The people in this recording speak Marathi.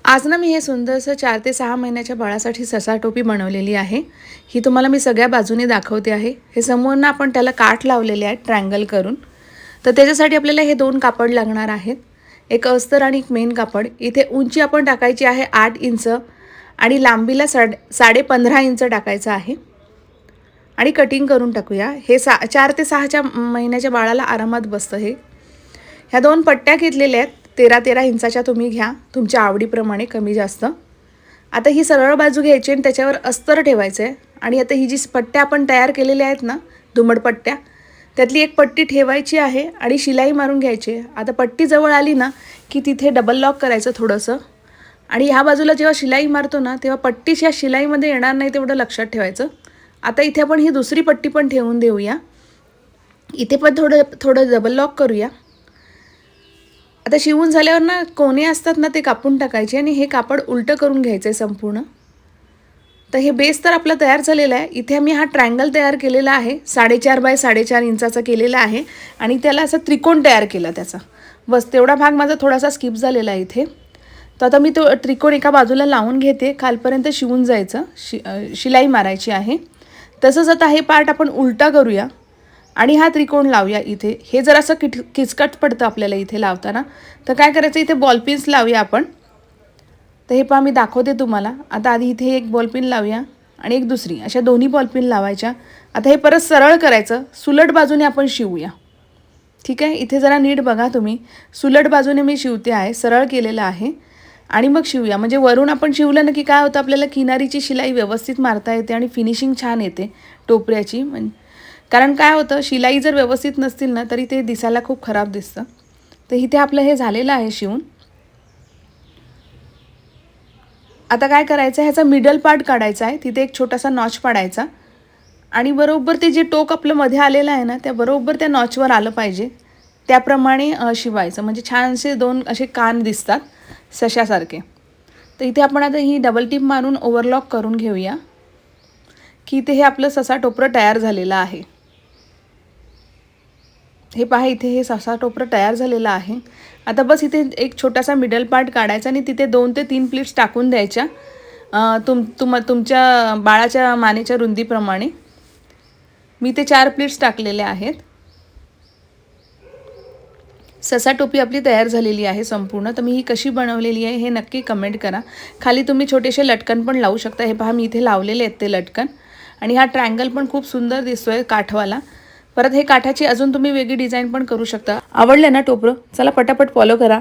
आज ना मी हे सुंदरसं 4 ते 6 महिन्याच्या बाळासाठी ससा टोपी बनवलेली आहे. ही तुम्हाला मी सगळ्या बाजूने दाखवते आहे. हे समोरनं आपण त्याला काठ लावलेले आहेत ट्रायंगल करून. तर त्याच्यासाठी आपल्याला हे 2 कापड लागणार आहेत. एक अस्तर आणि एक मेन कापड. इथे उंची आपण टाकायची आहे 8 इंच आणि लांबीला 15.5 इंच टाकायचं आहे. आणि कटिंग करून टाकूया. हे 4 ते 6 महिन्याच्या बाळाला आरामात बसतं हे. ह्या 2 पट्ट्या घेतलेल्या आहेत. 13-13 इंचाच्या तुम्ही घ्या तुमच्या आवडीप्रमाणे कमी जास्त. आता ही सरळ बाजू घ्यायची आणि त्याच्यावर अस्तर ठेवायचं आहे. आणि आता ही जी पट्ट्या आपण तयार केलेल्या आहेत ना दुमड पट्ट्या, त्यातली एक पट्टी ठेवायची आहे आणि शिलाई मारून घ्यायची आहे. आता पट्टी जवळ आली ना की तिथे डबल लॉक करायचं थोडंसं. आणि ह्या बाजूला जेव्हा शिलाई मारतो ना तेव्हा पट्टी ह्या शिलाईमध्ये येणार नाही तेवढं लक्षात ठेवायचं. आता इथे आपण ही दुसरी पट्टी पण ठेवून देऊया. इथे पण थोडं डबल लॉक करूया. आता शिवून झाल्यावर ना कोणे असतात ना ते कापून टाकायचे आणि हे कापड उलटं करून घ्यायचं आहे संपूर्ण. तर हे बेस तर आपला तयार झालेला आहे. इथे मी हा ट्रायंगल तयार केलेला आहे 4.5 बाय 4.5 इंचाचा केलेला आहे आणि त्याला असं त्रिकोण तयार केला त्याचा. बस तेवढा भाग माझा थोडासा स्किप झालेला आहे इथे. तर आता मी तो त्रिकोण एका बाजूला लावून घेते. खालपर्यंत शिवून जायचं, शिलाई मारायची आहे. तसंच आता हे पार्ट आपण उलटा करूया आणि हा त्रिकोण लावूया इथे. हे जर असं किचकट पडतं आपल्याला इथे लावताना, तर काय करायचं इथे बॉलपिन्स लावूया आपण. तर हे पहा मी दाखवते तुम्हाला. आता आधी इथे एक बॉलपिन लावूया आणि एक दुसरी, अशा दोन्ही बॉलपिन लावायच्या. आता हे परत सरळ करायचं, सुलट बाजूने आपण शिवूया. ठीक आहे, इथे जरा नीट बघा तुम्ही. सुलट बाजूने मी शिवते आहे, सरळ केलेलं आहे आणि मग शिवूया. म्हणजे वरून आपण शिवलं ना की काय होतं, आपल्याला किनारीची शिलाई व्यवस्थित मारता येते आणि फिनिशिंग छान येते टोपऱ्याची. कारण काय होतं, शिलाई जर व्यवस्थित नसतील ना तरी ते दिसायला खूप खराब दिसतं. तर इथे आपलं हे झालेलं आहे शिवून. आता काय करायचं, ह्याचा मिडल पार्ट काढायचा आहे. तिथे एक छोटासा नॉच पाडायचा आणि बरोबर ते जे टोक आपलं मध्ये आलेलं आहे ना त्या बरोबर त्या नॉचवर आलं पाहिजे त्याप्रमाणे शिवायचं. म्हणजे छानसे 2 असे कान दिसतात सशासारखे. तर इथे आपण आता ही डबल टिप मारून ओव्हरलॉक करून घेऊया की इथे हे आपलं ससा टोपरं तयार झालेलं आहे. हे पहा इथे हे ससा टोपरं तयार झालेलं आहे. आता बस इथे एक छोटासा मिडल पार्ट काढायचा आणि तिथे 2 ते 3 प्लीट्स टाकून द्यायच्या तुमच्या बाळाच्या मानेच्या रुंदीप्रमाणे. मी ते 4 प्लीट्स टाकलेले आहेत. ससा टोपी आपली तयार झालेली आहे संपूर्ण. तर मी ही कशी बनवलेली आहे हे नक्की कमेंट करा. खाली तुम्ही छोटेसे लटकन पण लावू शकता. हे पहा मी इथे लावलेले आहेत ते लटकन. आणि हा ट्रायंगल पण खूप सुंदर दिसतोय काठवाला. परत हे काठाची अजून तुम्ही वेगळी डिझाईन पण करू शकता. आवडलं ना टोपरं? चला पटापट फॉलो करा.